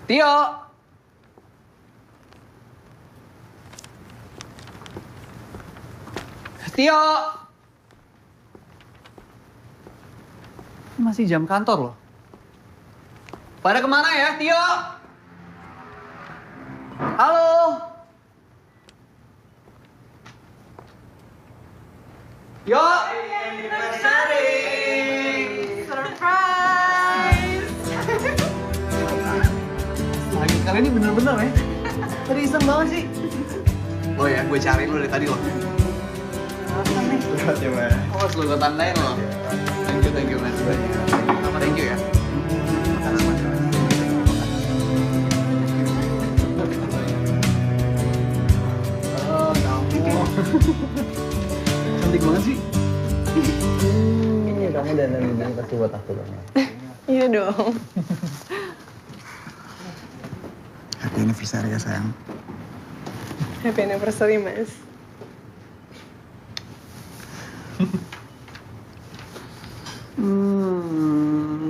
Tio. Tio. Masih jam kantor loh. Pada kemana ya, Tio? Halo? Yo! Anniversary! Surprise! Lagi kalian ini bener-bener ya. Tadi iseng banget sih. Oh ya, gue cariin lo dari tadi loh. Lihat ya, Mas. Awas lo, gue tandain loh. Thank you, Mas. Thank you ya. Oh, kamu. Cantik banget sih. Kamu dandan ini pasti buat aku banget. Iya dong. Happy anniversary ya sayang. Happy anniversary, Mas.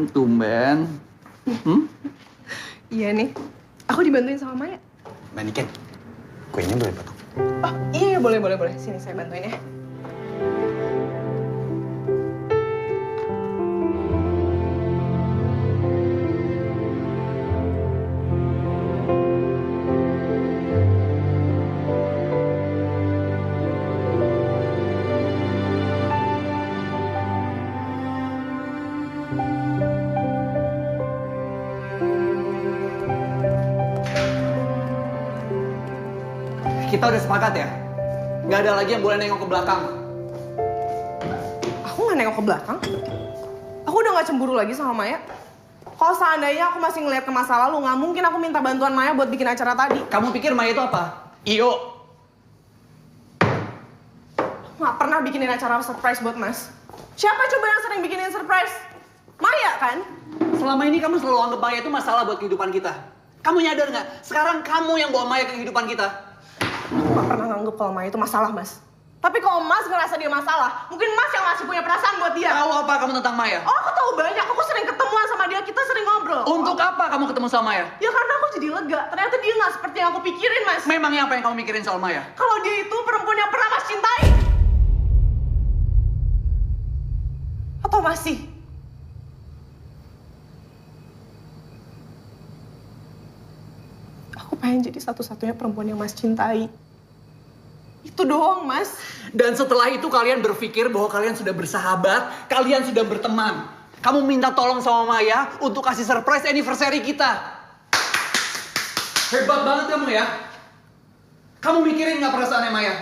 Tumben. Iya nih. Aku dibantuin sama Maya. Manikin. Kuenya boleh potong. Oh iya, boleh. Sini saya bantuin ya. Kita udah sepakat ya? Nggak ada lagi yang boleh nengok ke belakang. Aku nggak nengok ke belakang. Aku udah nggak cemburu lagi sama Maya. Kalau seandainya aku masih ngeliat ke masa lalu, nggak mungkin aku minta bantuan Maya buat bikin acara tadi. Kamu pikir Maya itu apa? Iyo. Aku nggak pernah bikinin acara surprise buat Mas. Siapa coba yang sering bikinin surprise? Maya kan? Selama ini kamu selalu anggap Maya itu masalah buat kehidupan kita. Kamu nyadar nggak? Sekarang kamu yang bawa Maya ke kehidupan kita. Aku nggak pernah nganggep kalau Maya itu masalah, Mas. Tapi kalau Mas ngerasa dia masalah, mungkin Mas yang masih punya perasaan buat dia. Tahu apa kamu tentang Maya? Oh, aku tahu banyak. Aku sering ketemuan sama dia, kita sering ngobrol. Untuk apa kamu ketemu sama Maya? Ya karena aku jadi lega. Ternyata dia nggak seperti yang aku pikirin, Mas. Memangnya apa yang kamu mikirin soal Maya? Kalau dia itu perempuan yang pernah Mas cintai. Atau masih? Aku pengen jadi satu-satunya perempuan yang Mas cintai. Itu doang, Mas. Dan setelah itu kalian berpikir bahwa kalian sudah bersahabat, kalian sudah berteman. Kamu minta tolong sama Maya untuk kasih surprise anniversary kita. Hebat banget kamu ya. Kamu mikirin nggak perasaannya Maya?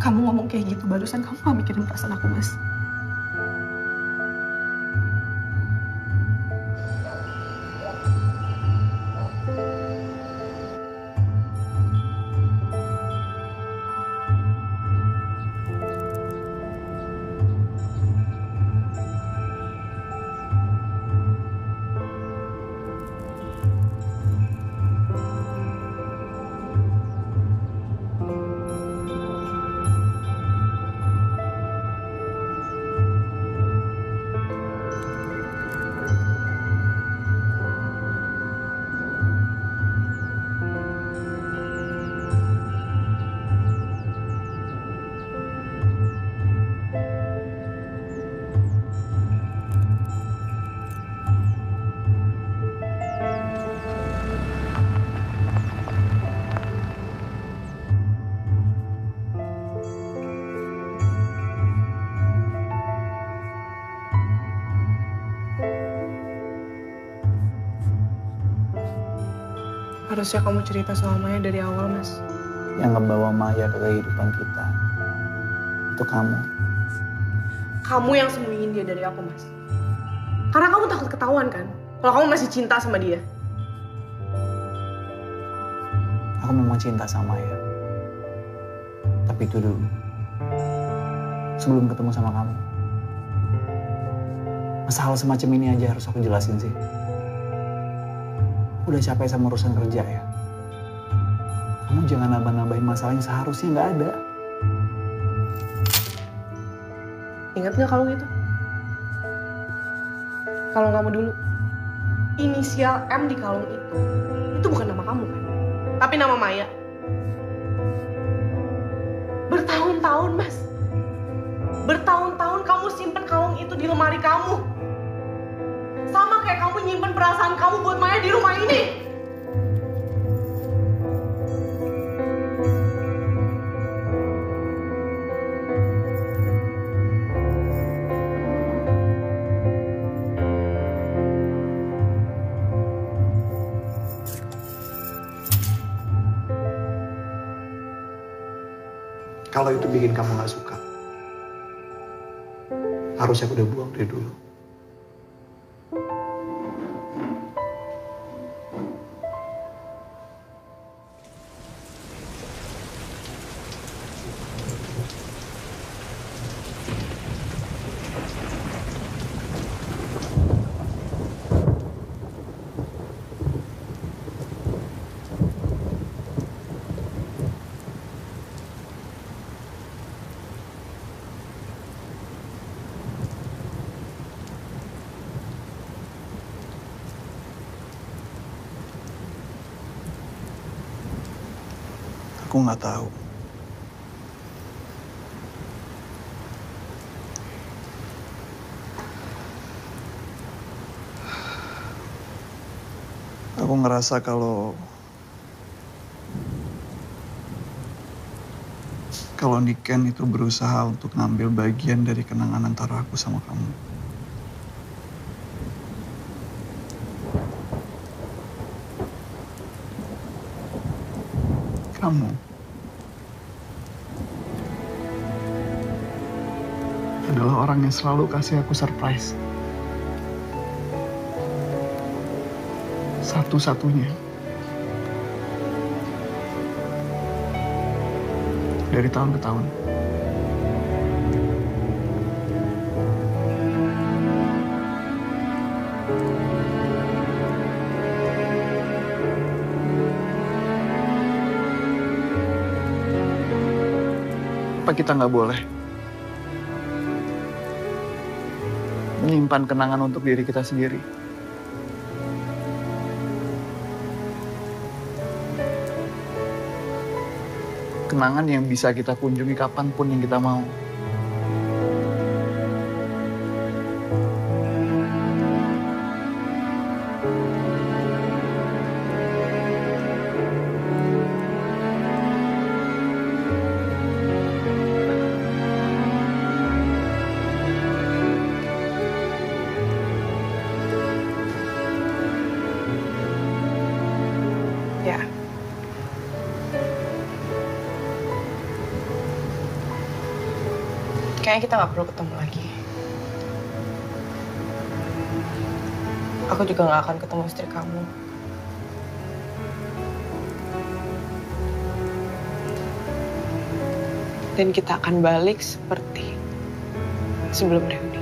Kamu ngomong kayak gitu barusan, kamu gak mikirin perasaan aku, Mas. Harusnya kamu cerita sama Maya dari awal, Mas. Yang ngebawa Maya ke kehidupan kita itu kamu. Kamu yang sembunyiin dia dari aku, Mas. Karena kamu takut ketahuan kan? Kalau kamu masih cinta sama dia. Aku memang cinta sama Maya. Tapi itu dulu. Sebelum ketemu sama kamu. Masa hal semacam ini aja harus aku jelasin sih. Udah capek sama urusan kerja ya. Kamu jangan nambah-nambahin masalah yang seharusnya nggak ada. Ingat nggak kalung itu? Kalung kamu dulu. Inisial M di kalung itu bukan nama kamu kan? Tapi nama Maya. Bertahun-tahun, Mas. Bertahun-tahun kamu simpen kalung itu di lemari kamu. Sama kayak kamu nyimpen perasaan kamu buat Maya di rumah ini. Kalau itu bikin kamu gak suka, harusnya aku udah buang dari dulu. Aku nggak tahu. Aku ngerasa kalau Niken itu berusaha untuk ngambil bagian dari kenangan antara aku sama kamu. Kamu adalah orang yang selalu kasih aku surprise. Satu-satunya. Dari tahun ke tahun. Apa kita nggak boleh menyimpan kenangan untuk diri kita sendiri? Kenangan yang bisa kita kunjungi kapanpun yang kita mau. Ya. Kayaknya kita nggak perlu ketemu lagi. Aku juga nggak akan ketemu istri kamu. Dan kita akan balik seperti sebelum reuni.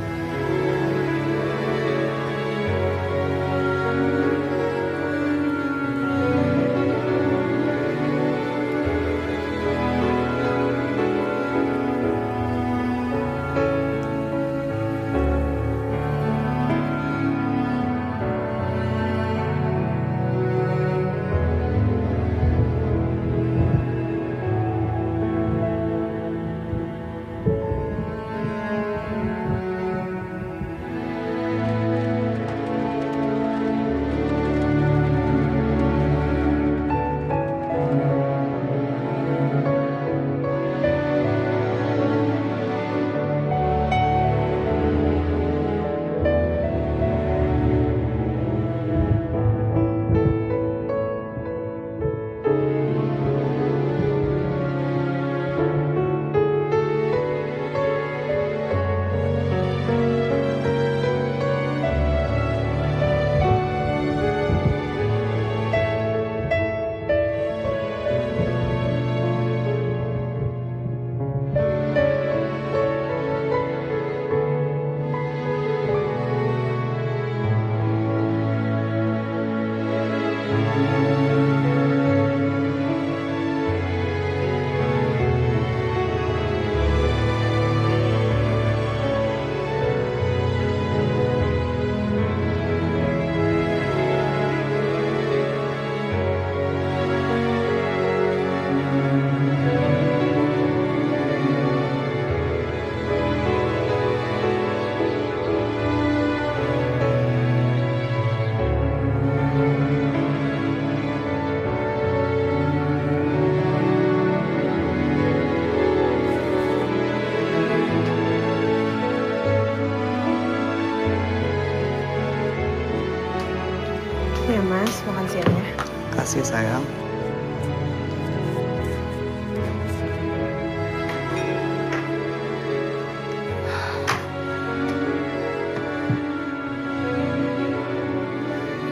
Makasih sayang.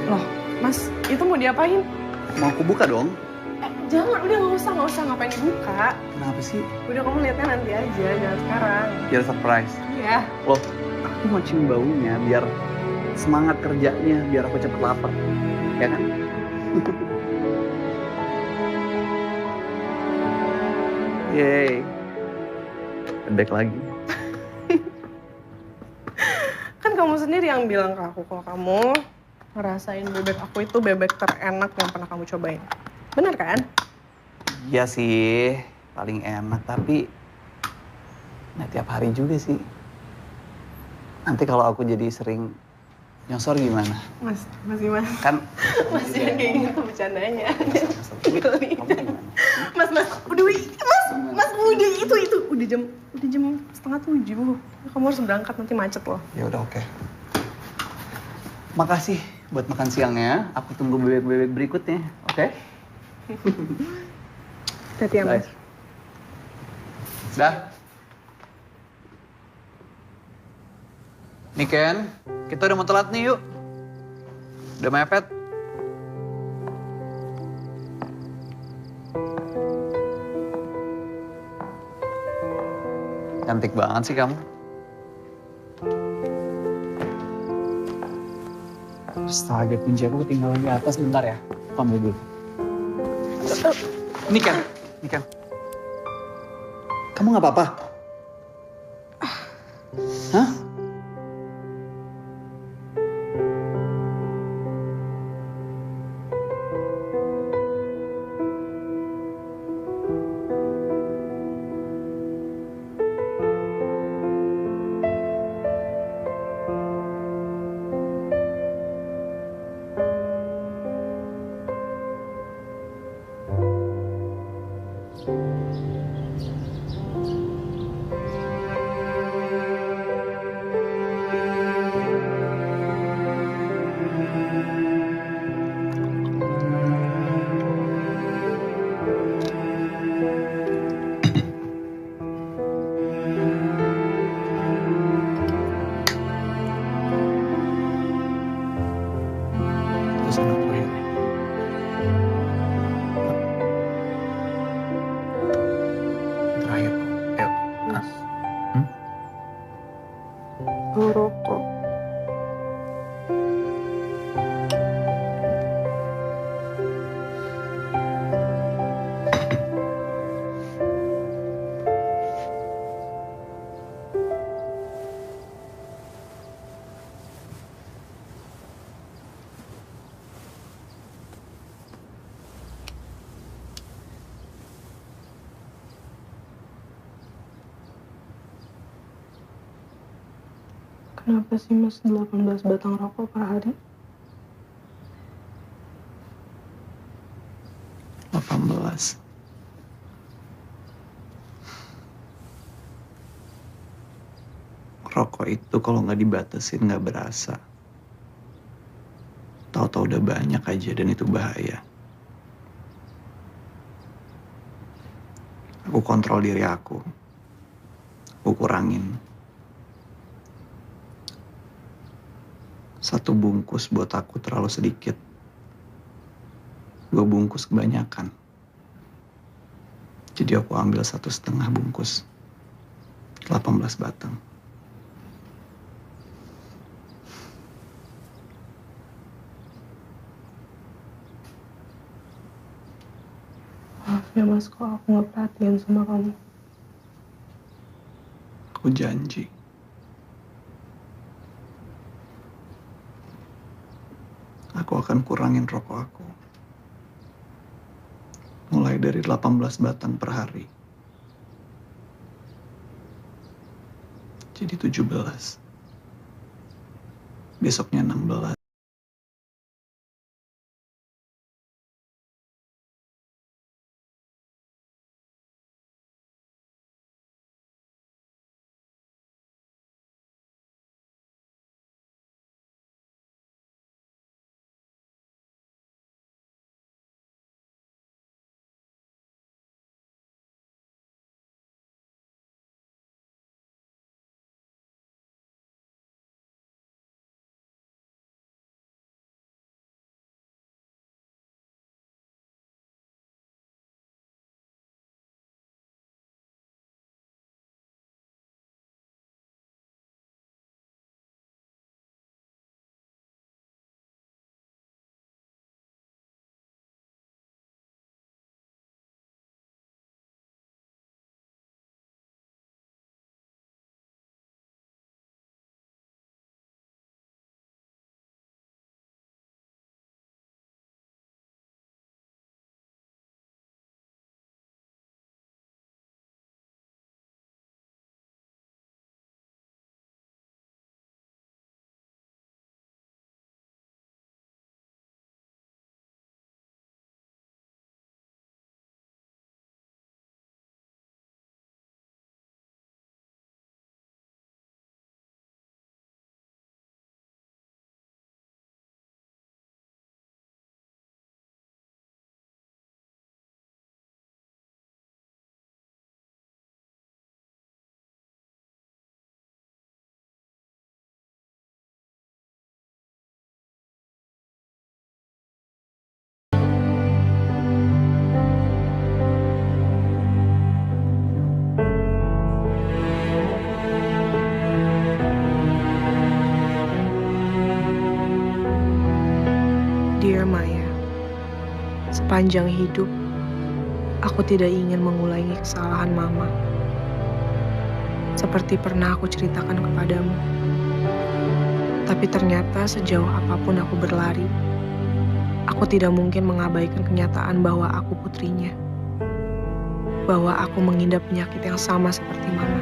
Loh, Mas, itu mau diapain? Mau aku buka dong? Jangan, udah nggak usah ngapain dibuka. Kenapa sih? Udah kamu lihatnya nanti aja, jangan sekarang. Biar surprise. Iya. Loh, aku mau cium baunya biar semangat kerjanya, biar aku cepet lapar. Ya kan? Yeay. Bebek lagi. Kan kamu sendiri yang bilang ke aku kalau kamu ngerasain bebek aku itu bebek terenak yang pernah kamu cobain. Bener kan? Iya sih, paling enak, tapi nggak tiap hari juga sih. Nanti kalau aku jadi sering nyosor gimana? Mas, masih mas. Kan Masih yang kayak gitu bercandanya. Mas, udah udah itu udah jam 6:30. Kamu harus berangkat, nanti macet loh. Ya udah, oke. Makasih buat makan siangnya. Aku tunggu bebek-bebek berikutnya, oke? Hati ya, Mas. Dah. Nih Ken, kita udah mau telat nih, yuk. Udah mepet. Cantik banget sih kamu. Astaga, kunci aku ketinggalan di atas, bentar ya. Kamu dulu. Ini Ken. Kamu nggak apa-apa? Hah? Terus anak gue. Terakhir, ayo. Rokok. Kenapa sih Mas 18 batang rokok per hari? 18. Rokok itu kalau nggak dibatasin nggak berasa. Tahu-tahu udah banyak aja dan itu bahaya. Aku kontrol diri aku. Aku kurangin. 1 bungkus buat aku terlalu sedikit. 2 bungkus kebanyakan. Jadi aku ambil 1,5 bungkus. 18 batang. Maaf ya Mas, kok aku nggak perhatian sama kamu. Aku janji. Aku akan kurangin rokok aku. Mulai dari 18 batang per hari. Jadi 17. Besoknya 16. Sepanjang hidup, aku tidak ingin mengulangi kesalahan mama. Seperti pernah aku ceritakan kepadamu. Tapi ternyata sejauh apapun aku berlari, aku tidak mungkin mengabaikan kenyataan bahwa aku putrinya. Bahwa aku mengidap penyakit yang sama seperti mama.